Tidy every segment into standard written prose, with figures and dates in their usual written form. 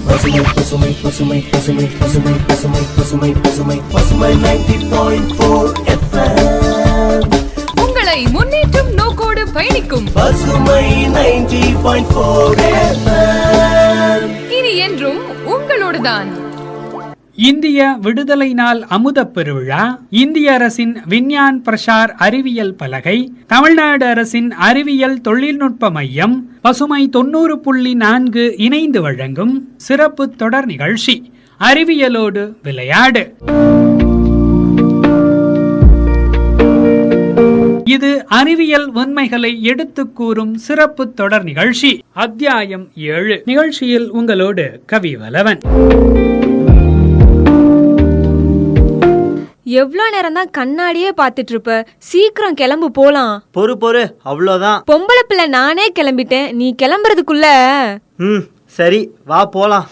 பசுமை பசுமை பசுமை பசுமை பசுமை பசுமை பசுமை பசுமை பசுமை 90.4 FM. உங்களை முன்னேற்றும் நோக்கோடு பயணிக்கும் பசுமை 90.4 FM. இனி என்றும் உங்களோடுதான். இந்திய விடுதலை நாள் அமுதப் பெருவிழா, இந்திய அரசின் விஞ்ஞான் பிரசார் அறிவியல் பலகை, தமிழ்நாடு அரசின் அறிவியல் தொழில்நுட்ப மையம், பசுமை 90.4 இணைந்து வழங்கும் சிறப்பு தொடர் நிகழ்ச்சி அறிவியலோடு விளையாடு. இது அறிவியல் உண்மைகளை எடுத்துக் கூறும் சிறப்பு தொடர் நிகழ்ச்சி. அத்தியாயம் 7. நிகழ்ச்சியில் உங்களோடு கவிவலவன். எவ்வளோ நேரம் தான் கண்ணாடியே பார்த்துட்டு இருப்ப? சீக்கிரம் கிளம்பு, போலாம். பொறு அவ்வளோதான். பொம்பளை பிள்ளை நானே கிளம்பிட்டேன், நீ கிளம்புறதுக்குள்ள. சரி, வா போலாம்.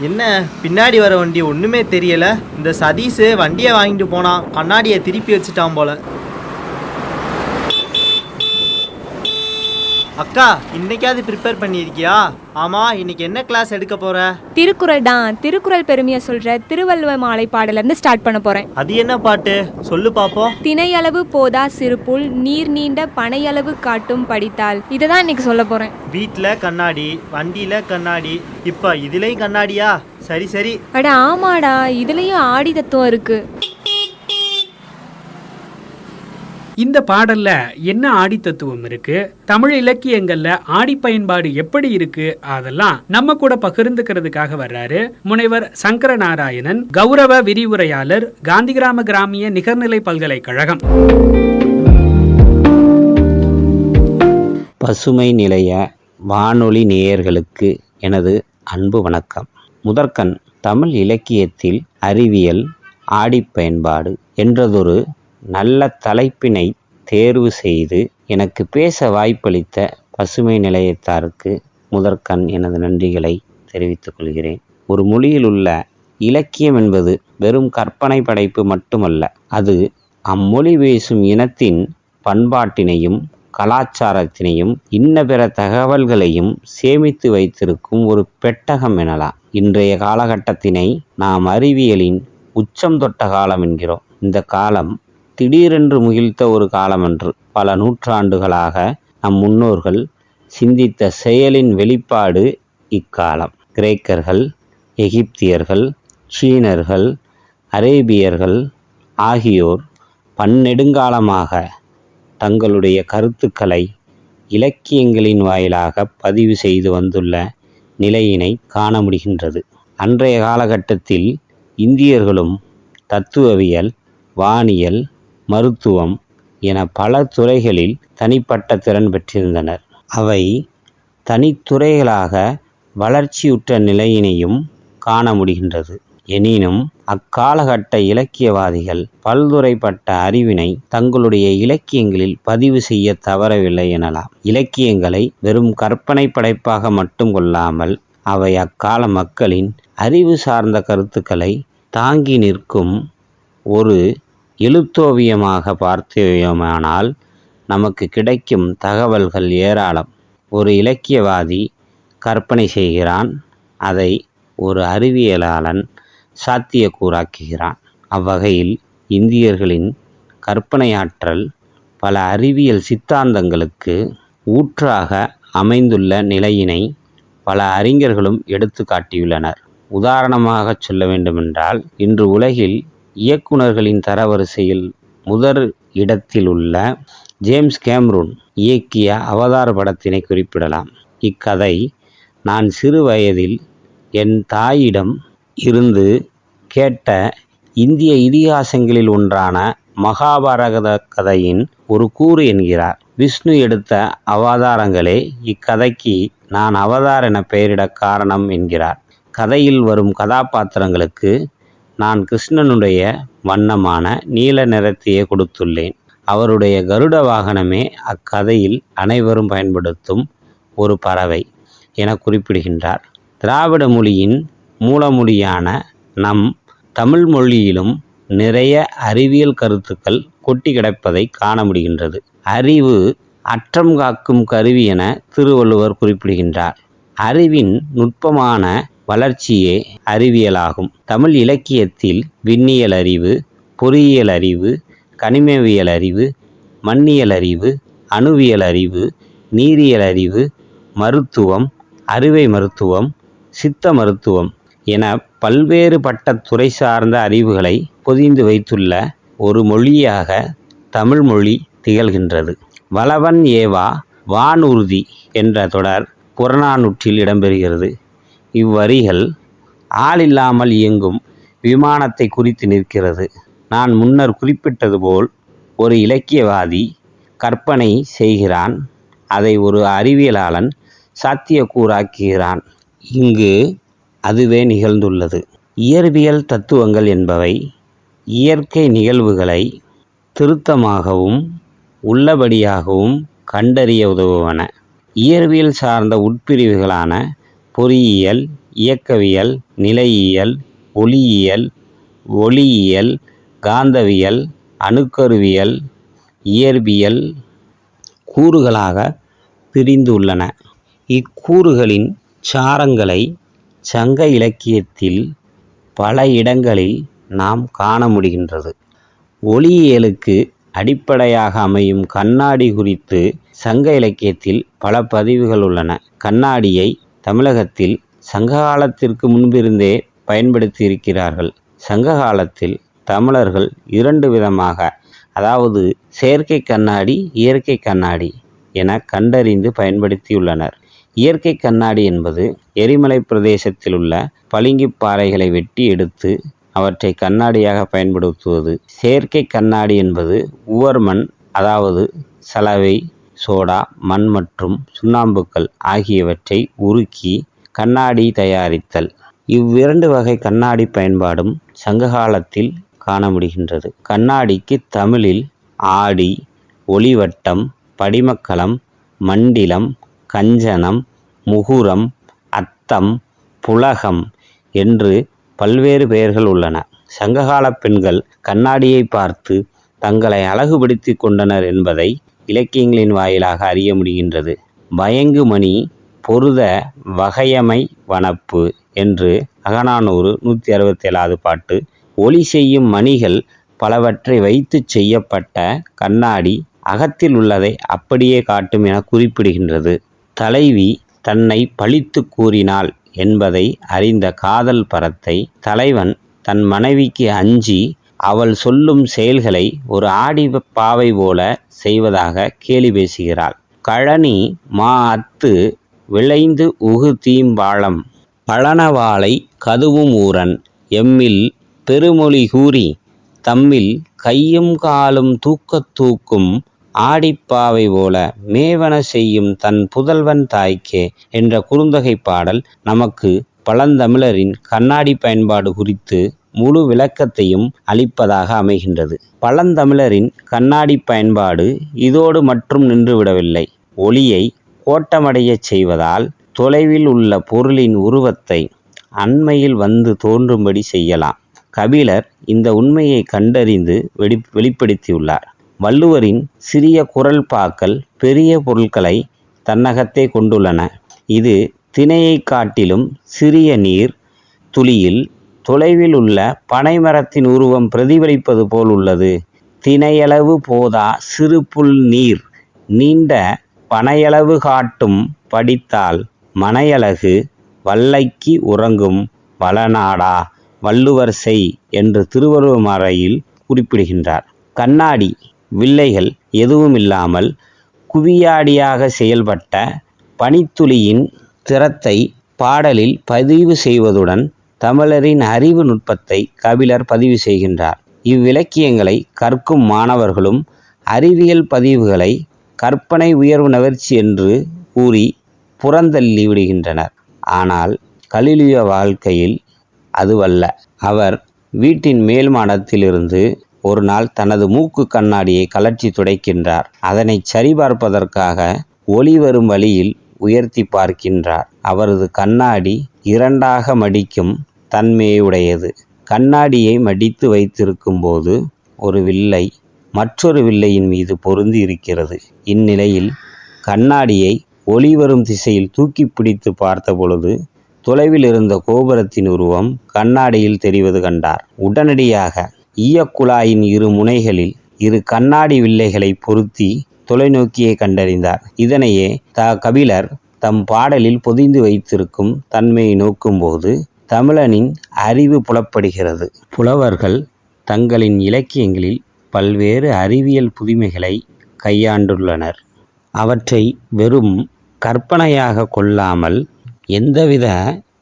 என்ன பின்னாடி வர வண்டி ஒண்ணுமே தெரியல. இந்த சதீஷ் வண்டியை வாங்கிட்டு போனான், கண்ணாடியை திருப்பி வச்சுட்டான் போல. அக்கா, இன்னைக்காவது ப்ரிப்பேர் பண்ணியிருக்கியா? ஆமா, இன்னைக்கு என்ன கிளாஸ் எடுக்க போற? திருக்குறள் தான். திருக்குறள் பெருமையை சொல்ற திருவள்ளுவ மாலை பாடல இருந்து ஸ்டார்ட் பண்ண போறேன். அது என்ன பாட்டு சொல்லு பாப்போம். திணையளவு போதா சிறுபுல் நீர் நீண்ட பனையளவு காட்டும் படித்தால். இததான் இன்னைக்கு சொல்ல போறேன். வீட்டுல கண்ணாடி, வண்டியில கண்ணாடி, இப்ப இதுலயும் கண்ணாடியா? சரி. அட ஆமாடா, இதுலயும் ஆடி தத்துவம் இருக்கு. இந்த பாடல்ல என்ன ஆடி தத்துவம் இருக்கு, தமிழ் இலக்கியங்கள்ல ஆடி பயன்பாடு எப்படி இருக்கு, அதெல்லாம் நம்ம கூட பகிர்ந்துக்கிறதுக்காக வர்றாரு முனைவர் சங்கர நாராயணன், கௌரவ விரிவுரையாளர், காந்திகிராம கிராமிய நிகர்நிலை பல்கலைக்கழகம். பசுமை நிலைய வானொலி நேயர்களுக்கு எனது அன்பு வணக்கம். முதற்கண் தமிழ் இலக்கியத்தில் அறிவியல் ஆடி பயன்பாடு என்றதொரு நல்ல தலைப்பினை தேர்வு செய்து எனக்கு பேச வாய்ப்பளித்த பசுமை நிலையத்தாருக்கு முதற்கண் எனது நன்றிகளை தெரிவித்துக் கொள்கிறேன். ஒரு மொழியில் உள்ள இலக்கியம் என்பது வெறும் கற்பனை படைப்பு மட்டுமல்ல, அது அம்மொழி பேசும் இனத்தின் பண்பாட்டினையும் கலாச்சாரத்தினையும் இன்ன பிற தகவல்களையும் சேமித்து வைத்திருக்கும் ஒரு பெட்டகம் எனலாம். இன்றைய காலகட்டத்தினை நாம் அறிவியலின் உச்சம் தொட்ட காலம் என்கிறோம். இந்த காலம் திடீரென்று முகிழ்த்த ஒரு காலமன்று. பல நூற்றாண்டுகளாக நம் முன்னோர்கள் சிந்தித்த செயலின் வெளிப்பாடு இக்காலம். கிரேக்கர்கள், எகிப்தியர்கள், சீனர்கள், அரேபியர்கள் ஆகியோர் பன்னெடுங்காலமாக தங்களுடைய கருத்துக்களை இலக்கியங்களின் வாயிலாக பதிவு செய்து வந்துள்ள நிலையினை காண முடிகின்றது. அன்றைய காலகட்டத்தில் இந்தியர்களும் தத்துவவியல், வானியல், மருத்துவம் என பல துறைகளில் தனிப்பட்ட திறன் பெற்றிருந்தனர். அவை தனித்துறைகளாக வளர்ச்சியுற்ற நிலையினையும் காண முடிகின்றது. எனினும் அக்காலகட்ட இலக்கியவாதிகள் பல்துறைப்பட்ட அறிவினை தங்களுடைய இலக்கியங்களில் பதிவு செய்ய தவறவில்லை எனலாம். இலக்கியங்களை வெறும் கற்பனை படைப்பாக மட்டும் கொள்ளாமல் அவை அக்கால மக்களின் அறிவு சார்ந்த கருத்துக்களை தாங்கி நிற்கும் ஒரு எழுத்தோவியமாக பார்த்தோமானால் நமக்கு கிடைக்கும் தகவல்கள் ஏராளம். ஒரு இலக்கியவாதி கற்பனை செய்கிறான், அதை ஒரு அறிவியலாளன் சாத்தியக்கூறாக்குகிறான். அவ்வகையில் இந்தியர்களின் கற்பனையாற்றல் பல அறிவியல் சித்தாந்தங்களுக்கு ஊற்றாக அமைந்துள்ள நிலையினை பல அறிஞர்களும் எடுத்து காட்டியுள்ளனர். உதாரணமாக சொல்ல வேண்டுமென்றால், இன்று உலகில் இயக்குநர்களின் தரவரிசையில் முதல் இடத்தில் உள்ள ஜேம்ஸ் கேமரூன் இயக்கிய அவதார் படத்தினை குறிப்பிடலாம். இக்கதை நான் சிறு வயதில் என் தாயிடம் இருந்து கேட்ட இந்திய இதிகாசங்களில் ஒன்றான மகாபாரத கதையின் ஒரு கூறு என்கிறார். விஷ்ணு எடுத்த அவதாரங்களே இக்கதைக்கு நான் அவதார் என பெயரிட காரணம் என்கிறார். கதையில் வரும் கதாபாத்திரங்களுக்கு நான் கிருஷ்ணனுடைய வண்ணமான நீல நிறத்தையே கொடுத்துள்ளேன். அவருடைய கருட வாகனமே அக்கதையில் அனைவரும் பயன்படுத்தும் ஒரு பறவை என குறிப்பிடுகின்றார். திராவிட மொழியின் மூலமொழியான நம் தமிழ் மொழியிலும் நிறைய அறிவியல் கருத்துக்கள் கொட்டி கிடப்பதை காண முடிகின்றது. அறிவு அற்றம் காக்கும் கருவி என திருவள்ளுவர் குறிப்பிடுகின்றார். அறிவின் நுட்பமான வளர்ச்சியே அறிவியலாகும். தமிழ் இலக்கியத்தில் விண்ணியல் அறிவு, பொறியியல் அறிவு, கனிமவியல் அறிவு, மண்ணியல் அறிவு, அணுவியல் அறிவு, நீரியல் அறிவு, மருத்துவம், அறுவை மருத்துவம், சித்த மருத்துவம் என பல்வேறுபட்ட துறை சார்ந்த அறிவுகளை பொதிந்து வைத்துள்ள ஒரு மொழியாக தமிழ் மொழி திகழ்கின்றது. வளவன் ஏவா வானூர்தி என்ற தொடர் புறநானூற்றில் இடம்பெறுகிறது. இவ்வரிகள் ஆளில்லாமல் இயங்கும் விமானத்தை குறித்து நிற்கிறது. நான் முன்னர் குறிப்பிட்டது போல் ஒரு இலக்கியவாதி கற்பனை செய்கிறான், அதை ஒரு அறிவியலாளன் சாத்தியக்கூறாக்குகிறான். இங்கு அதுவே நிகழ்ந்துள்ளது. இயற்பியல் தத்துவங்கள் என்பவை இயற்கை நிகழ்வுகளை திருத்தமாகவும் உள்ளபடியாகவும் கண்டறிய உதவுவன. இயற்பியல் சார்ந்த உட்பிரிவுகளான பொறியியல், இயக்கவியல், நிலையியல், ஒளியியல், காந்தவியல், அணுக்கருவியல், இயற்பியல் கூறுகளாக பிரிந்துள்ளன. இக்கூறுகளின் சாரங்களை சங்க இலக்கியத்தில் பல இடங்களில் நாம் காண முடிகின்றது. ஒளியியலுக்கு அடிப்படையாக அமையும் கண்ணாடி குறித்து சங்க இலக்கியத்தில் பல பதிவுகள் உள்ளன. கண்ணாடியை தமிழகத்தில் சங்க காலத்திற்கு முன்பிருந்தே பயன்படுத்தி இருக்கிறார்கள். சங்க காலத்தில் தமிழர்கள் 2 விதமாக, அதாவது செயற்கை கண்ணாடி, இயற்கை கண்ணாடி என கண்டறிந்து பயன்படுத்தியுள்ளனர். இயற்கை கண்ணாடி என்பது எரிமலை பிரதேசத்தில் உள்ள பளிங்கு பாறைகளை வெட்டி எடுத்து அவற்றை கண்ணாடியாக பயன்படுத்துவது. செயற்கை கண்ணாடி என்பது உவர் மண், அதாவது சலவை, சோடா, மண் மற்றும் சுண்ணாம்புக்கள் ஆகியவற்றை உருக்கி கண்ணாடி தயாரித்தல். இவ்விரண்டு வகை கண்ணாடி பயன்பாடும் சங்ககாலத்தில் காண முடிகின்றது. கண்ணாடிக்கு தமிழில் ஆடி, ஒளிவட்டம், படிமக்கலம், மண்டிலம், கஞ்சனம், முகுரம், அத்தம், புலகம் என்று பல்வேறு பெயர்கள் உள்ளன. சங்ககால பெண்கள் கண்ணாடியை பார்த்து தங்களை அழகுபடுத்தி கொண்டனர் என்பதை இலக்கியங்களின் வாயிலாக அறிய முடிகின்றது. பயங்குமணி பொருத வகையமை வனப்பு என்று அகநானூறு 167வது பாட்டு. ஒளி செய்யும் மணிகள் பலவற்றை வைத்து செய்யப்பட்ட கண்ணாடி அகத்தில் உள்ளதை அப்படியே காட்டும் என குறிப்பிடுகின்றது. தலைவி தன்னை பழித்து கூறினாள் என்பதை அறிந்த காதல் பரத்தை தலைவன் தன் மனைவிக்கு அஞ்சி அவள் சொல்லும் செயல்களை ஒரு ஆடி பாவை போல செய்வதாக கேலி பேசுகிறாள். கழனி மா அத்து விளைந்து உகு தீம்பாளம் பழனவாளை கதுவும் ஊரன் எம்மில் பெருமொழி கூறி தம்மில் கையும் காலும் தூக்கத் தூக்கும் ஆடிப்பாவை போல மேவன செய்யும் தன் புதல்வன் தாய்க்கே என்ற குறுந்தொகை பாடல் நமக்கு பழந்தமிழரின் கண்ணாடி பயன்பாடு குறித்து முழு விளக்கத்தையும் அளிப்பதாக அமைகின்றது. பழந்தமிழரின் கண்ணாடி பயன்பாடு இதோடு மட்டும் நின்றுவிடவில்லை. ஒளியை கோட்டமடைய செய்வதால் தொலைவில் உள்ள பொருளின் உருவத்தை அண்மையில் வந்து தோன்றும்படி செய்யலாம். கபிலர் இந்த உண்மையை கண்டறிந்து வெளிப்படுத்தியுள்ளார். வள்ளுவரின் சிறிய குறள் பாக்கள் பெரிய பொருட்களை தன்னகத்தே கொண்டுள்ளன. இது திணையை காட்டிலும் சிறிய நீர் துளியில் தொலைவில் உள்ள பனைமரத்தின் உருவம் பிரதிபலிப்பது போல் உள்ளது. திணையளவு போதா சிறு புல் நீர் நீண்ட பனையளவு காட்டும் படித்தால் மனையழகு வல்லைக்கு உறங்கும் வளநாடா வள்ளுவர் செய் என்று திருவள்ளுவமறையில் குறிப்பிடுகின்றார். கண்ணாடி வில்லைகள் எதுவும் இல்லாமல் குவியாடியாக செயல்பட்ட பனித்துளியின் திறத்தை பாடலில் பதிவு செய்வதுடன் தமிழரின் அறிவு நுட்பத்தை கபிலர் பதிவு செய்கின்றார். இவ்விலக்கியங்களை கற்கும் மாணவர்களும் அறிவியல் பதிவுகளை கற்பனை உயர்வு நகர்ச்சி என்று கூறி புறந்தள்ளி விடுகின்றனர். ஆனால் கலிலியோ வாழ்க்கையில் அதுவல்ல. அவர் வீட்டின் மேல் மாடத்திலிருந்து ஒரு நாள் தனது மூக்கு கண்ணாடியை கழற்றி துடைக்கின்றார். அதனை சரிபார்ப்பதற்காக ஒளி வரும் வழியில் உயர்த்தி பார்க்கின்றார். அவரது கண்ணாடி 2ஆக மடிக்கும் தன்மையுடையது. கண்ணாடியை மடித்து வைத்திருக்கும் போது ஒரு வில்லை மற்றொரு வில்லையின் மீது பொருந்தி இருக்கிறது. இந்நிலையில் கண்ணாடியை ஒளி வரும் திசையில் தூக்கி பிடித்து பார்த்த பொழுது தொலைவில் இருந்த கோபுரத்தின் உருவம் கண்ணாடியில் தெரிவது கண்டார். உடனடியாக ஈயக்குழாயின் இரு முனைகளில் இரு கண்ணாடி வில்லைகளை பொருத்தி தொலைநோக்கியை கண்டறிந்தார். இதனையே கபிலர் தம் பாடலில் பொதிந்து வைத்திருக்கும் தன்மையை நோக்கும்போது தமிழனின் அறிவு புலப்படுகிறது. புலவர்கள் தங்களின் இலக்கியங்களில் பல்வேறு அறிவியல் புதுமைகளை கையாண்டுள்ளனர். அவற்றை வெறும் கற்பனையாக கொள்ளாமல் எந்தவித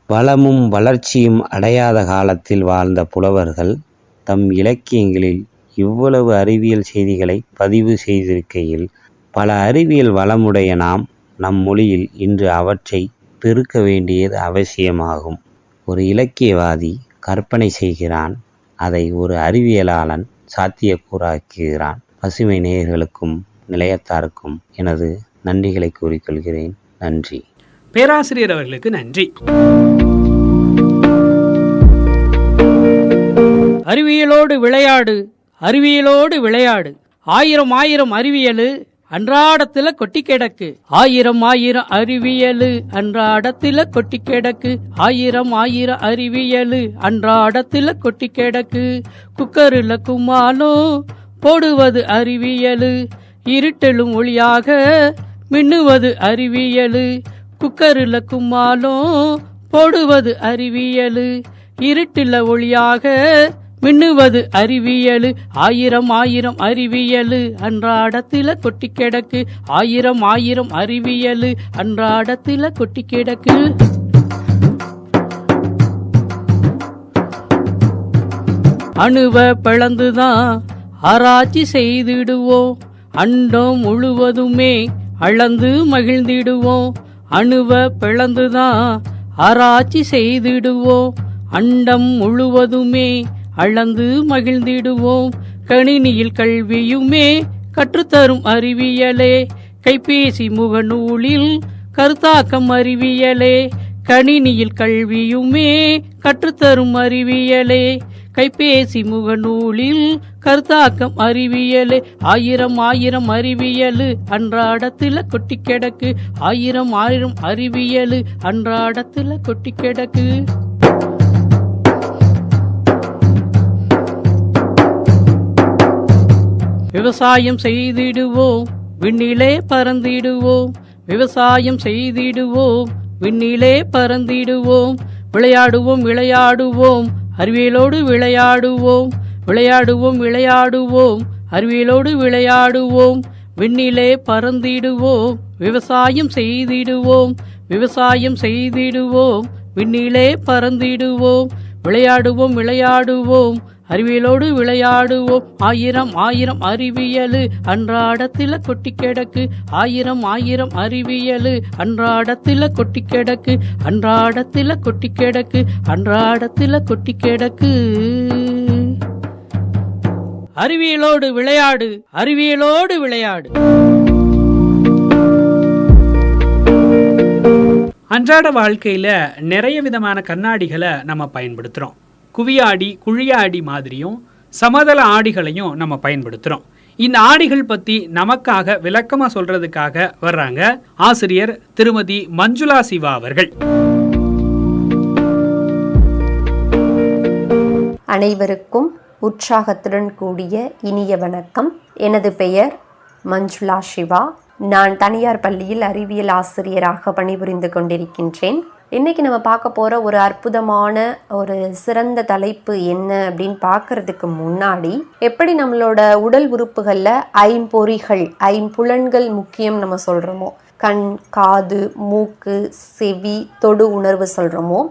வளமும் வளர்ச்சியும் அடையாத காலத்தில் வாழ்ந்த புலவர்கள் தம் இலக்கியங்களில் இவ்வளவு அறிவியல் செய்திகளை பதிவு செய்திருக்கையில் பல அறிவியல் வளமுடைய நம் மொழியில் இன்று அவற்றை பெருக்க வேண்டியது அவசியமாகும். ஒரு இலக்கியவாதி கற்பனை செய்கிறான், அதை ஒரு அறிவியலாளன் சாத்தியக்கூறாக்குகிறான். பசுமை நேயர்களுக்கும் நிலையத்தாருக்கும் எனது நன்றிகளை கூறிக்கொள்கிறேன். நன்றி. பேராசிரியர் அவர்களுக்கு நன்றி. அறிவியலோடு விளையாடு, அறிவியலோடு விளையாடு. ஆயிரம் ஆயிரம் அறிவியலு அன்றாடத்துல கொட்டி கிடக்கு. ஆயிரம் ஆயிரம் அறிவியலு அன்றாடத்துல கொட்டி கிடக்கு. ஆயிரம் ஆயிரம் அறிவியலு அன்றாடத்துல கொட்டி கிடக்கு. குக்கரில் கும்மாலும் போடுவது அறிவியலு, இருட்டலும் ஒளியாக மின்னுவது அறிவியலு. குக்கரில் கும்மாலும் போடுவது அறிவியலு, இருட்டில் ஒளியாக மின்னுவது அறிவியலு. ஆயிரம் ஆயிரம் அறிவியலு அன்றாடத்தில கொட்டி கிடக்கு. ஆயிரம் ஆயிரம் அறிவியலு அன்றாடத்தில கொட்டி கிடக்கு. அணுவ பிளந்துதான் ஆராய்ச்சி செய்திடுவோம், அண்டம் முழுவதுமே அளந்து மகிழ்ந்திடுவோம். அணுவ பிளந்துதான் ஆராய்ச்சி செய்திடுவோம், அண்டம் முழுவதுமே அளந்து மகிழ்ந்திடுவோம். கணினியில் கல்வியுமே கற்றுத்தரும் அறிவியலே, கைபேசி முகநூலில் கருத்தாக்கம் அறிவியலே. கணினியில் கல்வியுமே கற்றுத்தரும் அறிவியலே, கைபேசி முகநூலில் கருத்தாக்கம் அறிவியலே. ஆயிரம் ஆயிரம் அறிவியலு அன்றாடத்துல கொட்டி கிடக்கு. ஆயிரம் ஆயிரம் அறிவியலு அன்றாடத்துல கொட்டி கிடக்கு. விவசாயம் செய்திடுவோம், விண்ணிலே பறந்திடுவோம். விவசாயம் செய்திடுவோம், விண்ணிலே பறந்திடுவோம். விளையாடுவோம் விளையாடுவோம், அறிவியலோடு விளையாடுவோம். விளையாடுவோம் விளையாடுவோம், அறிவியலோடு விளையாடுவோம். விண்ணிலே பறந்திடுவோம், விவசாயம் செய்திடுவோம். விவசாயம் செய்திடுவோம், விண்ணிலே பறந்திடுவோம். விளையாடுவோம் விளையாடுவோம், அறிவியலோடு விளையாடுவோம். ஆயிரம் ஆயிரம் அறிவியலு அன்றாடத்தில கொட்டி கிடக்கு. ஆயிரம் ஆயிரம் அறிவியலு அன்றாடத்தில கொட்டி கிடக்கு. அன்றாடத்தில கொட்டி கிடக்கு. அன்றாடத்தில கொட்டி கிடக்கு. அறிவியலோடு விளையாடு, அறிவியலோடு விளையாடு. அன்றாட வாழ்க்கையில நிறைய விதமான கண்ணாடிகளை நம்ம பயன்படுத்துறோம். குவியாடி, குழியாடி மாதிரியும் சமதள ஆடிகளையும் நம்ம பயன்படுத்துறோம். இந்த ஆடிகள் பத்தி நமக்காக விளக்கமா சொல்றதுக்காக வர்றாங்க ஆசிரியர் திருமதி மஞ்சுளா சிவா அவர்கள். அனைவருக்கும் உற்சாகத்துடன் கூடிய இனிய வணக்கம். எனது பெயர் மஞ்சுளா சிவா. நான் தனியார் பள்ளியில் அறிவியல் ஆசிரியராக பணிபுரிந்து கொண்டிருக்கின்றேன். இன்றைக்கி நம்ம பார்க்க போகிற ஒரு அற்புதமான ஒரு சிறந்த தலைப்பு என்ன அப்படின்னு பார்க்கறதுக்கு முன்னாடி, எப்படி நம்மளோட உடல் உறுப்புகளில் ஐம்பொறிகள், ஐம்புலன்கள் முக்கியம் நம்ம சொல்கிறோமோ, கண், காது, மூக்கு, செவி, தொடு உணர்வு சொல்கிறோமோ,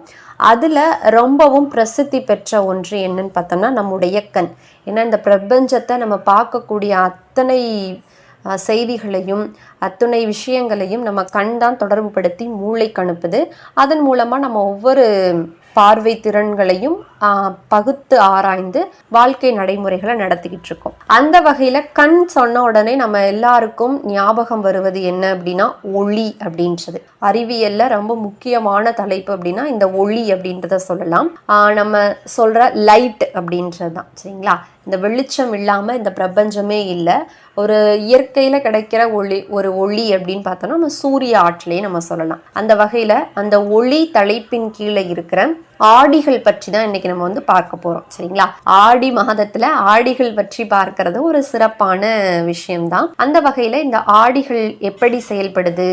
அதில் ரொம்பவும் பிரசித்தி பெற்ற ஒன்று என்னன்னு பார்த்தோம்னா நம்முடைய கண். ஏன்னா இந்த பிரபஞ்சத்தை நம்ம பார்க்கக்கூடிய அத்தனை செய்திகளையும் அத்துணை விஷயங்களையும் நம்ம கண் தான் தொடர்பு படுத்தி மூளைக்கு அனுப்புது. அதன் மூலமாக நம்ம ஒவ்வொரு பார்வை திறன்களையும் பகுத்து ஆராய்ந்து வாழ்க்கை நடைமுறைகளை நடத்திக்கிட்டு இருக்கோம். அந்த வகையில் கண் சொன்ன உடனே நம்ம எல்லாருக்கும் ஞாபகம் வருவது என்ன அப்படின்னா ஒளி அப்படின்றது. அறிவியல்ல ரொம்ப முக்கியமான தலைப்பு அப்படின்னா இந்த ஒளி அப்படின்றத சொல்லலாம். நம்ம சொல்ற லைட் அப்படின்றது தான், சரிங்களா? இந்த வெளிச்சம் இல்லாமல் இந்த பிரபஞ்சமே இல்லை. ஒரு இயற்கையில் கிடைக்கிற ஒரு ஒளி அப்படின்னு பார்த்தோம்னா நம்ம சூரிய ஆற்றலையே நம்ம சொல்லலாம். அந்த வகையில் அந்த ஒளி தலைப்பின் கீழே இருக்கிற ஆடிகள் பற்றி தான் இன்னைக்கு நம்ம வந்து பார்க்க போறோம். சரிங்களா? ஆடி மாதத்துல ஆடிகள் பற்றி பார்க்கறது ஒரு சிறப்பான விஷயம்தான். அந்த வகையில இந்த ஆடிகள் எப்படி செயல்படுது,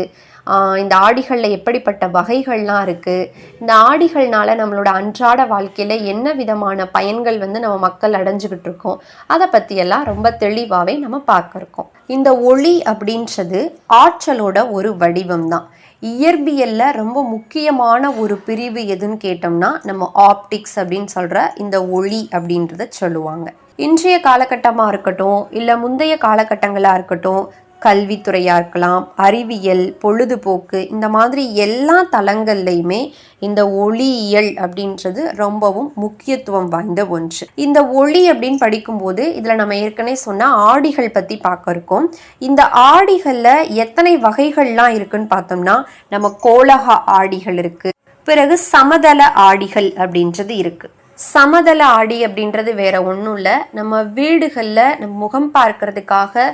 இந்த ஆடிகள்ல எப்படிப்பட்ட வகைகள்லாம் இருக்கு, இந்த ஆடிகள்னால நம்மளோட அன்றாட வாழ்க்கையில என்ன விதமான பயன்கள் வந்து நம்ம மக்கள் அடைஞ்சுக்கிட்டு இருக்கோம், அதை பத்தி எல்லாம் ரொம்ப தெளிவாவே நம்ம பார்க்க இருக்கோம். இந்த ஒளி அப்படின்றது ஆற்றலோட ஒரு வடிவம் தான். இயற்பியல்ல ரொம்ப முக்கியமான ஒரு பிரிவு எதுன்னு கேட்டோம்னா நம்ம ஆப்டிக்ஸ் அப்படின்னு சொல்ற இந்த ஒளி அப்படின்றத சொல்லுவாங்க. இன்றைய காலகட்டமாக இருக்கட்டும், இல்லை முந்தைய காலகட்டங்களாக இருக்கட்டும், கல்வித்துறையாக இருக்கலாம், அறிவியல், பொழுதுபோக்கு, இந்த மாதிரி எல்லா தளங்கள்லையுமே இந்த ஒளியியல் அப்படின்றது ரொம்பவும் முக்கியத்துவம் வாய்ந்த ஒன்று. இந்த ஒளி அப்படின்னு படிக்கும்போது இதில் நம்ம ஏற்கனவே சொன்ன ஆடிகள் பற்றி பார்க்க இருக்கோம். இந்த ஆடிகளில் எத்தனை வகைகள்லாம் இருக்குன்னு பார்த்தோம்னா நம்ம கோலக ஆடிகள் இருக்கு, பிறகு சமதள ஆடிகள் அப்படின்றது இருக்கு. சமதள ஆடி அப்படின்றது வேற ஒன்றும் இல்லை, நம்ம வீடுகளில் நம்ம முகம் பார்க்கறதுக்காக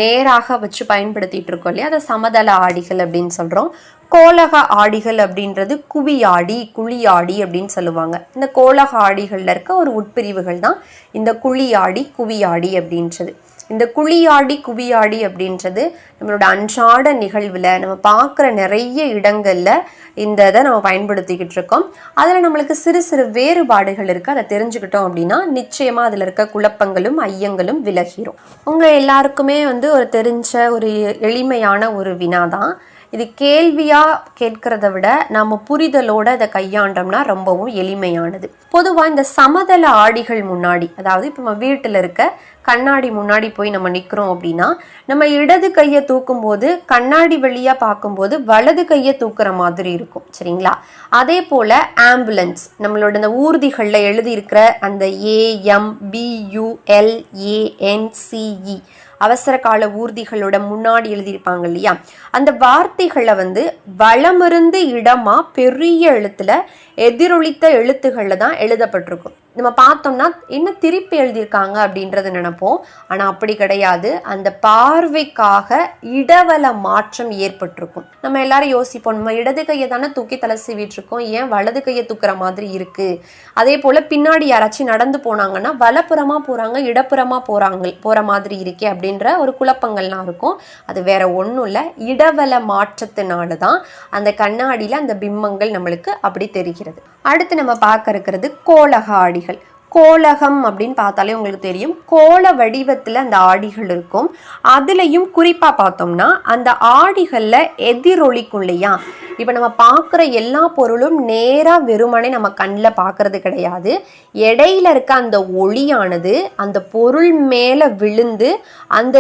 நேராக வச்சு பயன்படுத்திட்டு இருக்கோம் இல்லையா, அதை சமதள ஆடிகள் அப்படின்னு சொல்கிறோம். கோலக ஆடிகள் அப்படின்றது குவியாடி, குழியாடி அப்படின்னு சொல்லுவாங்க. இந்த கோலக ஆடிகளில் இருக்க ஒரு உட்பிரிவுகள் தான் இந்த குழியாடி, குவியாடி அப்படின்றது. இந்த குழியாடி, குவியாடி அப்படின்றது நம்மளோட அன்றாட நிகழ்வில் நம்ம பார்க்குற நிறைய இடங்களில் இந்த இதை நம்ம பயன்படுத்திக்கிட்டு இருக்கோம். அதில் நம்மளுக்கு சிறு சிறு வேறுபாடுகள் இருக்குது. அதை தெரிஞ்சுக்கிட்டோம் அப்படின்னா நிச்சயமாக அதில் இருக்க குழப்பங்களும் ஐயங்களும் விலகிரும். உங்கள் எல்லாருக்குமே வந்து ஒரு தெரிஞ்ச ஒரு எளிமையான ஒரு வினா தான் இது. கேள்வியாக கேட்கறத விட நம்ம புரிதலோட அதை கையாண்டோம்னா ரொம்பவும் எளிமையானது. பொதுவாக இந்த சமதள ஆடிகள் முன்னாடி, அதாவது இப்போ நம்ம வீட்டில் இருக்க கண்ணாடி முன்னாடி போய் நம்ம நிற்கிறோம் அப்படின்னா நம்ம இடது கையை தூக்கும் போது கண்ணாடி வழியாக பார்க்கும்போது வலது கையை தூக்குற மாதிரி இருக்கும். சரிங்களா? அதே போல் ஆம்புலன்ஸ், நம்மளோட இந்த ஊர்திகளில் எழுதியிருக்கிற அந்த AMBULANCE அவசர கால ஊர்திகளோட முன்னாடி எழுதியிருப்பாங்க இல்லையா, அந்த வார்த்தைகளை வந்து வலமிருந்து இடமா பெரிய எழுத்துல எதிரொலித்த எழுத்துக்கள்ல தான் எழுதப்பட்டிருக்கும். நம்ம பார்த்தோம்னா என்ன திருப்பி எழுதியிருக்காங்க அப்படின்றத நினைப்போம். ஆனால் அப்படி கிடையாது. அந்த பார்வைக்காக இடவல மாற்றம் ஏற்பட்டிருக்கும். நம்ம எல்லாரும் யோசிப்போம், நம்ம இடது கையை தானே தூக்கி தலை சீவிட்டு இருக்கோம், ஏன் வலது கையை தூக்குற மாதிரி இருக்கு? அதே போல பின்னாடி யாராச்சும் நடந்து போனாங்கன்னா வலப்புறமா போறாங்க, இடப்புறமா போற மாதிரி இருக்கே அப்படின்ற ஒரு குழப்பங்கள்லாம் இருக்கும். அது வேற ஒன்றும் இல்லை, இடவல மாற்றத்தினால தான் அந்த கண்ணாடியில அந்த பிம்பங்கள் நம்மளுக்கு அப்படி தெரிகிறது. அடுத்து நம்ம பார்க்க இருக்கிறது கோலக ஆடிகள். கோலகம் அப்படின்னு பார்த்தாலே உங்களுக்கு தெரியும், கோல வடிவத்தில் அந்த ஆடிகள் இருக்கும். அதுலேயும் குறிப்பாக பார்த்தோம்னா அந்த ஆடிகளில் எதிரொலிக்கும் இல்லையா. இப்போ நம்ம பார்க்குற எல்லா பொருளும் நேராக வெறுமனே நம்ம கண்ணில் பார்க்கறது கிடையாது. இடையில இருக்க அந்த ஒளியானது அந்த பொருள் மேலே விழுந்து அந்த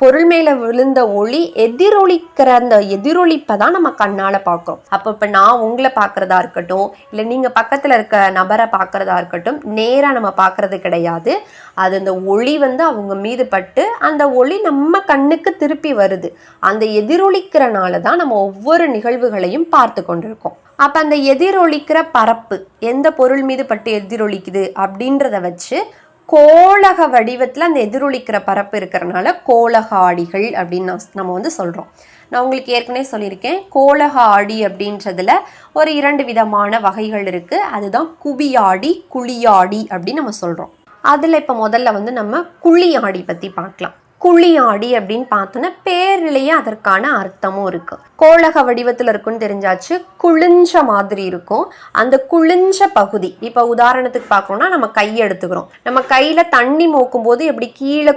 பொருள் மேலே விழுந்த ஒளி எதிரொலிக்கிற அந்த எதிரொலிப்பை தான் நம்ம கண்ணால் பார்க்குறோம். இப்போ நான் உங்களை பார்க்குறதா இருக்கட்டும், இல்லை நீங்கள் பக்கத்தில் இருக்க நபரை பார்க்குறதா இருக்கட்டும், நேராக நம்ம பார்க்குறது கிடையாது. அது அந்த ஒளி வந்து அவங்க மீது பட்டு அந்த ஒளி நம்ம கண்ணுக்கு திருப்பி வருது. அந்த எதிரொலிக்கிறனால தான் நம்ம ஒவ்வொரு நிகழ்வுகளையும் பார்த்து கொண்டிருக்கோம். அப்போ அந்த எதிரொலிக்கிற பரப்பு எந்த பொருள் மீது பட்டு எதிரொலிக்குது அப்படின்றத வச்சு கோலக வடிவத்தில் அந்த எதிரொலிக்கிற பரப்பு இருக்கிறனால கோலக ஆடிகள் அப்படின்னு நம்ம வந்து சொல்கிறோம். நான் உங்களுக்கு ஏற்கனவே சொல்லியிருக்கேன், கோலக ஆடி அப்படின்றதுல ஒரு 2 விதமான வகைகள் இருக்குது. அதுதான் குவியாடி, குழியாடி அப்படின்னு நம்ம சொல்கிறோம். அதில் இப்போ முதல்ல வந்து நம்ம குழியாடி பற்றி பார்க்கலாம். குழியாடி அப்படின்னு பார்த்தோன்னா பேரிலேயே அதற்கான அர்த்தமும் இருக்கு. கோலக வடிவத்தில் இருக்குன்னு தெரிஞ்சாச்சு, குளிஞ்ச மாதிரி இருக்கும். அந்த குளிஞ்ச பகுதி, இப்போ உதாரணத்துக்கு பார்க்கணும்னா நம்ம கையை எடுத்துக்கிறோம். நம்ம கையில தண்ணி மோக்கும் போது எப்படி கீழே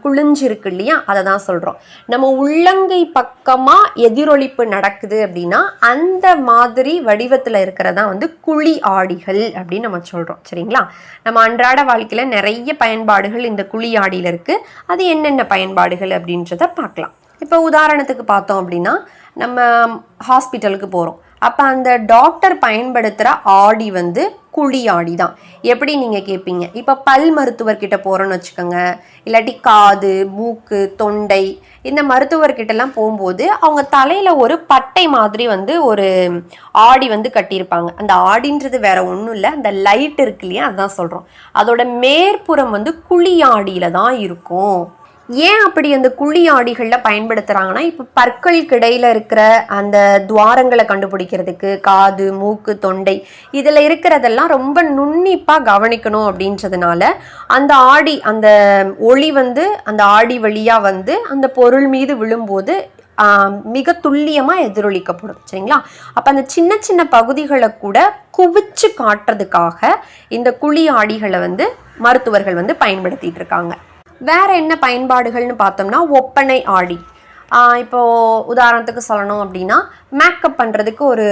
குளிஞ்சு இருக்கு இல்லையா, அதை தான் சொல்றோம். நம்ம உள்ளங்கை பக்கமா எதிரொலிப்பு நடக்குது அப்படின்னா அந்த மாதிரி வடிவத்தில் இருக்கிறதா வந்து குழி ஆடிகள் அப்படின்னு நம்ம சொல்றோம். சரிங்களா? நம்ம அன்றாட வாழ்க்கையில நிறைய பயன்பாடுகள் இந்த குழி ஆடியில இருக்கு. அது என்னென்ன பயன்பாடுகள் அப்படின்றத பார்க்கலாம். இப்போ உதாரணத்துக்கு பார்த்தோம் அப்படின்னா நம்ம ஹாஸ்பிட்டலுக்கு போகிறோம். அப்போ அந்த டாக்டர் பயன்படுத்துகிற ஆடி வந்து குழி ஆடி தான். எப்படி நீங்கள் கேட்பீங்க, இப்போ பல் மருத்துவர்கிட்ட போகிறோன்னு வச்சுக்கோங்க, இல்லாட்டி காது, மூக்கு, தொண்டை இந்த மருத்துவர்கிட்டலாம் போகும்போது அவங்க தலையில் ஒரு பட்டை மாதிரி வந்து ஒரு ஆடி வந்து கட்டியிருப்பாங்க. அந்த ஆடின்றது வேற ஒன்றும் இல்லை, அந்த லைட் இருக்கு இல்லையா, அதுதான் சொல்கிறோம். அதோட மேற்புறம் வந்து குழி ஆடியில் தான் இருக்கும். ஏன் அப்படி அந்த குழி ஆடிகளில் பயன்படுத்துகிறாங்கன்னா, இப்போ பற்களுக்கு இடையில இருக்கிற அந்த துவாரங்களை கண்டுபிடிக்கிறதுக்கு காது, மூக்கு, தொண்டை இதில் இருக்கிறதெல்லாம் ரொம்ப நுண்ணிப்பாக கவனிக்கணும் அப்படின்றதுனால அந்த ஆடி, அந்த ஒளி வந்து அந்த ஆடி வழியாக வந்து அந்த பொருள் மீது விழும்போது மிக துல்லியமாக எதிரொலிக்கப்படும். சரிங்களா? அப்போ அந்த சின்ன சின்ன பகுதிகளை கூட குவிச்சு காட்டுறதுக்காக இந்த குழி ஆடிகளை வந்து மருத்துவர்கள் வந்து பயன்படுத்திட்டு இருக்காங்க. வேற என்ன பயன்பாடுகள்னு பார்த்தோம்னா, ஒப்பனை ஆடி. இப்போது உதாரணத்துக்கு சொல்லணும் அப்படின்னா, மேக்கப் பண்ணுறதுக்கு ஒரு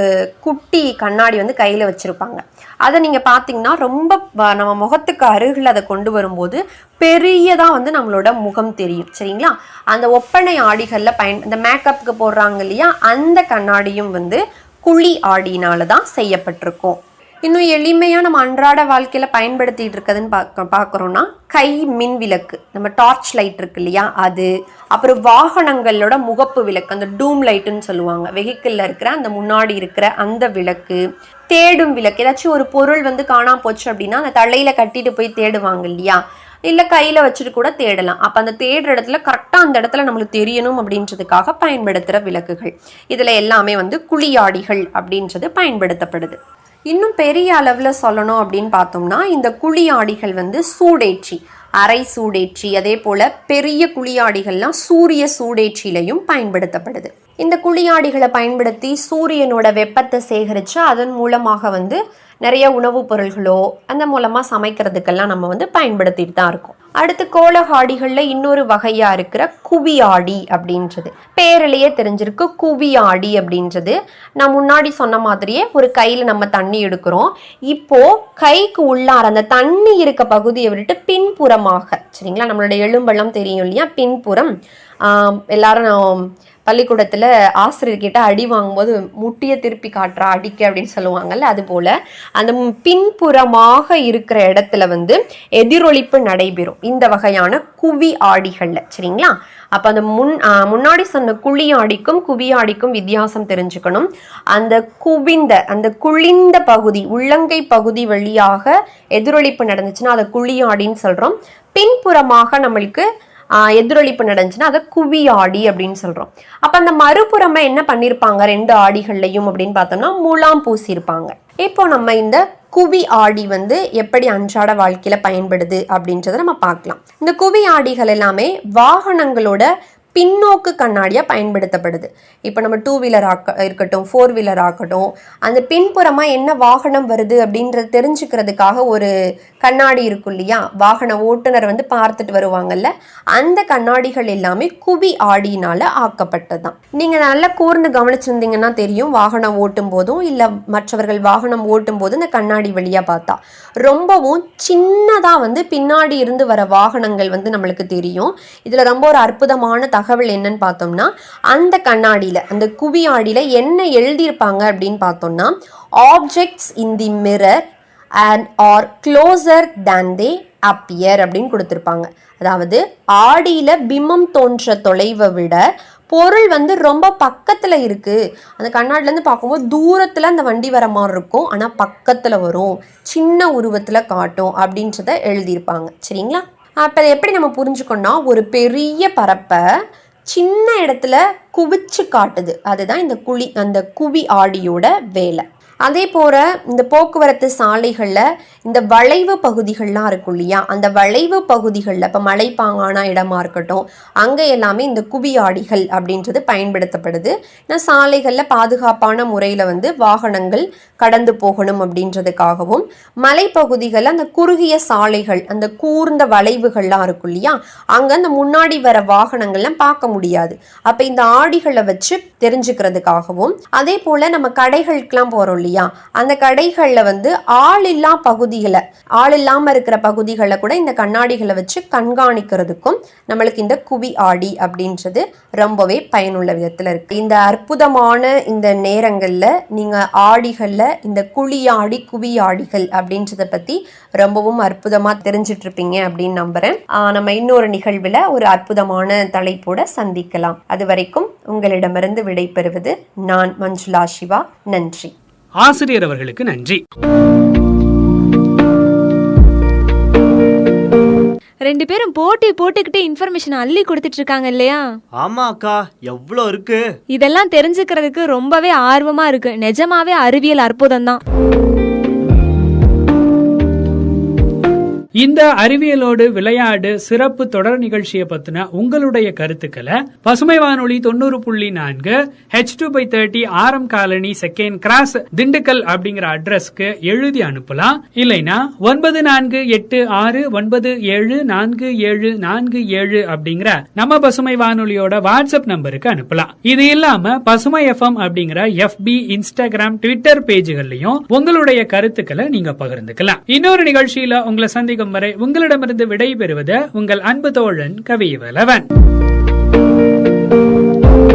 குட்டி கண்ணாடி வந்து கையில் வச்சுருப்பாங்க. அதை நீங்கள் பார்த்தீங்கன்னா ரொம்ப நம்ம முகத்துக்கு அருகில் அதை கொண்டு வரும்போது பெரியதாக வந்து நம்மளோட முகம் தெரியும். சரிங்களா? அந்த ஒப்பனை ஆடிகளில் இந்த மேக்கப்புக்கு போடுறாங்க இல்லையா, அந்த கண்ணாடியும் வந்து குழி ஆடினால தான் செய்யப்பட்டிருக்கும். இன்னும் எளிமையாக நம்ம அன்றாட வாழ்க்கையில் பயன்படுத்திகிட்டு இருக்கிறதுன்னு பார்க்குறோன்னா, கை மின் விளக்கு, நம்ம டார்ச் லைட் இருக்கு இல்லையா அது, அப்புறம் வாகனங்களோட முகப்பு விளக்கு, அந்த டூம் லைட்டுன்னு சொல்லுவாங்க, வெஹிக்கிளில் இருக்கிற அந்த முன்னாடி இருக்கிற அந்த விளக்கு, தேடும் விளக்கு. ஏதாச்சும் ஒரு பொருள் வந்து காணாம போச்சு அப்படின்னா அந்த தலையில் கட்டிட்டு போய் தேடுவாங்க இல்லையா, இல்லை கையில் வச்சுட்டு கூட தேடலாம். அப்போ அந்த தேடுற இடத்துல கரெக்டாக அந்த இடத்துல நம்மளுக்கு தெரியணும் அப்படின்றதுக்காக பயன்படுத்துகிற விளக்குகள். இதில் எல்லாமே வந்து குழியாடிகள் அப்படின்றது பயன்படுத்தப்படுது. இன்னும் பெரிய அளவில் சொல்லணும் அப்படின்னு பார்த்தோம்னா, இந்த குழியாடிகள் வந்து சூடேற்றி, அரை சூடேற்றி, அதே போல் பெரிய குழியாடிகள்லாம் சூரிய சூடேற்றிலையும் பயன்படுத்தப்படுது. இந்த குழியாடிகளை பயன்படுத்தி சூரியனோட வெப்பத்தை சேகரித்து அதன் மூலமாக வந்து நிறைய உணவுப் பொருள்களோ அந்த மூலமாக சமைக்கிறதுக்கெல்லாம் நம்ம வந்து பயன்படுத்திட்டு தான் இருக்கோம். அடுத்து கோலஹாடிகளில் இன்னொரு வகையாக இருக்கிற குவி ஆடி அப்படின்றது பேரிலேயே தெரிஞ்சிருக்கு. குவி ஆடி அப்படின்றது நான் முன்னாடி சொன்ன மாதிரியே ஒரு கையில் நம்ம தண்ணி எடுக்கிறோம். இப்போ கைக்கு உள்ளார அந்த தண்ணி இருக்க பகுதியை விட்டுட்டு பின்புறமாக, சரிங்களா, நம்மளோட எலும்பெல்லாம் தெரியும் இல்லையா, பின்புறம் எல்லாரும் பள்ளிக்கூடத்தில் ஆசிரியர்கிட்ட அடி வாங்கும்போது முட்டியை திருப்பி காட்டுறா அடிக்க அப்படின்னு சொல்லுவாங்கல்ல, அது போல் அந்த பின்புறமாக இருக்கிற இடத்துல வந்து எதிரொலிப்பு நடைபெறும் இந்த வகையான குவி ஆடிகளில். சரிங்களா? அப்போ அந்த முன்னாடி சொன்ன குழி ஆடிக்கும் குவி ஆடிக்கும் வித்தியாசம் தெரிஞ்சுக்கணும். அந்த குழிந்த பகுதி, உள்ளங்கை பகுதி வழியாக எதிரொலிப்பு நடந்துச்சுன்னா அதை குழி ஆடின்னு சொல்கிறோம். பின்புறமாக நம்மளுக்கு எதிரொலிப்பு நடந்துச்சுன்னா அதை குவி ஆடி அப்படின்னு சொல்றோம். அப்ப அந்த மறுபுறமா என்ன பண்ணிருப்பாங்க ரெண்டு ஆடிகள்லையும் அப்படின்னு பார்த்தோம்னா, முலாம் பூசியிருப்பாங்க. இப்போ நம்ம இந்த குவி ஆடி வந்து எப்படி அன்றாட வாழ்க்கையில பயன்படுது அப்படின்றத நம்ம பார்க்கலாம். இந்த குவி ஆடிகள் எல்லாமே வாகனங்களோட பின்னோக்கு கண்ணாடியாக பயன்படுத்தப்படுது. இப்போ நம்ம 2 வீலர் இருக்கட்டும், 4 வீலர் ஆகட்டும், அந்த பின்புறமாக என்ன வாகனம் வருது அப்படின்றது தெரிஞ்சுக்கிறதுக்காக ஒரு கண்ணாடி இருக்கும் இல்லையா, வாகன ஓட்டுநர் வந்து பார்த்துட்டு வருவாங்கல்ல, அந்த கண்ணாடிகள் எல்லாமே குவி ஆடினால ஆக்கப்பட்டது தான். நீங்கள் நல்லா கூர்ந்து கவனிச்சிருந்தீங்கன்னா தெரியும், வாகனம் ஓட்டும் போதும் இல்லை மற்றவர்கள் வாகனம் ஓட்டும் போது இந்த கண்ணாடி வழியாக பார்த்தா ரொம்பவும் சின்னதாக வந்து பின்னாடி இருந்து வர வாகனங்கள் வந்து நம்மளுக்கு தெரியும். இதில் ரொம்ப ஒரு அற்புதமான தகவல் என்னன்னு பார்த்தோம்னா, அந்த கண்ணாடியில் அந்த குவி ஆடியில் என்ன எழுதியிருப்பாங்க அப்படின்னு பார்த்தோம்னா, objects in the mirror and are closer than they appear அப்படின்னு கொடுத்துருப்பாங்க. அதாவது ஆடியில் பிம்பம் தோன்ற தொலைவை விட பொருள் வந்து ரொம்ப பக்கத்தில் இருக்குது. அந்த கண்ணாடிலேருந்து பார்க்கும்போது தூரத்தில் அந்த வண்டி வர மாதிரி இருக்கும், ஆனால் பக்கத்தில் வரும், சின்ன உருவத்தில் காட்டும் அப்படின்றத எழுதியிருப்பாங்க. சரிங்களா? அப்போ அதை எப்படி நம்ம புரிஞ்சுக்கணும்னா, ஒரு பெரிய பரப்பை சின்ன இடத்துல குவிச்சு காட்டுது, அதுதான் அந்த குவி ஆடியோட வேலை. அதே போல் இந்த போக்குவரத்து சாலைகளில் இந்த வளைவு பகுதிகள்லாம் இருக்கும் இல்லையா, அந்த வளைவு பகுதிகளில் இப்போ மலைப்பாங்கான இடமா இருக்கட்டும், அங்கே எல்லாமே இந்த குவி ஆடிகள் அப்படின்றது பயன்படுத்தப்படுது. ஏன்னா சாலைகளில் பாதுகாப்பான முறையில் வந்து வாகனங்கள் கடந்து போகணும் அப்படின்றதுக்காகவும், மலைப்பகுதிகளில் அந்த குறுகிய சாலைகள், அந்த கூர்ந்த வளைவுகள்லாம் இருக்கும் இல்லையா, அங்கே அந்த முன்னாடி வர வாகனங்கள்லாம் பார்க்க முடியாது, அப்போ இந்த ஆடிகளை வச்சு தெரிஞ்சுக்கிறதுக்காகவும், அதே போல் நம்ம கடைகளுக்கெல்லாம் போகிறோம் இல்லையா, இல்லையா, அந்த கடைகள்ல வந்து ஆள் இல்லாம இருக்கிற பகுதிகளை கூட இந்த கண்ணாடிகளை வச்சு கண்காணிக்கிறதுக்கும் நம்மளுக்கு இந்த குவி ஆடி அப்படின்றது ரொம்பவே பயனுள்ள விதத்துல இருக்கு. இந்த அற்புதமான இந்த நேரங்கள்ல நீங்க ஆடிகள்ல இந்த குழியாடி குவி ஆடிகள் அப்படின்றத பத்தி ரொம்பவும் அற்புதமா தெரிஞ்சிட்டு இருப்பீங்க அப்படின்னு நம்புறேன். நம்ம இன்னொரு நிகழ்வுல ஒரு அற்புதமான தலைப்போட சந்திக்கலாம். அது வரைக்கும் உங்களிடமிருந்து விடைபெறுவது நான் மஞ்சுளா சிவா. நன்றி. ஆசிரியர் அவர்களுக்கு நன்றி. ரெண்டு பேரும் போட்டுக்கிட்டு இன்ஃபர்மேஷன் அள்ளி கொடுத்துட்டு இருக்காங்க இல்லையா? ஆமா அக்கா, எவ்வளோ இருக்கு. இதெல்லாம் தெரிஞ்சுக்கிறதுக்கு ரொம்பவே ஆர்வமா இருக்கு. நிஜமாவே அறிவியல் அற்புதம் தான். இந்த அறிவியலோடு விளையாடு சிறப்பு தொடர் நிகழ்ச்சியை பத்தின உங்களுடைய கருத்துக்களை பசுமை வானொலி 90.4 H2/30 RM colony second cross Dindigul அப்படிங்கிற அட்ரஸ்க்கு எழுதி அனுப்பலாம். இல்லைன்னா 9486974747 அப்படிங்கிற நம்ம பசுமை வானொலியோட வாட்ஸ்அப் நம்பருக்கு அனுப்பலாம். இது இல்லாம பசுமை FM அப்படிங்கிற FB, இன்ஸ்டாகிராம், ட்விட்டர் பேஜ்கள்லயும் உங்களுடைய கருத்துக்களை நீங்க பகிர்ந்துக்கலாம். இன்னொரு நிகழ்ச்சியில உங்களை சந்திக்கும் வரை உங்களிடமிருந்து விடை பெறுவது உங்கள் அன்பு தோழன் கவிவலவன்.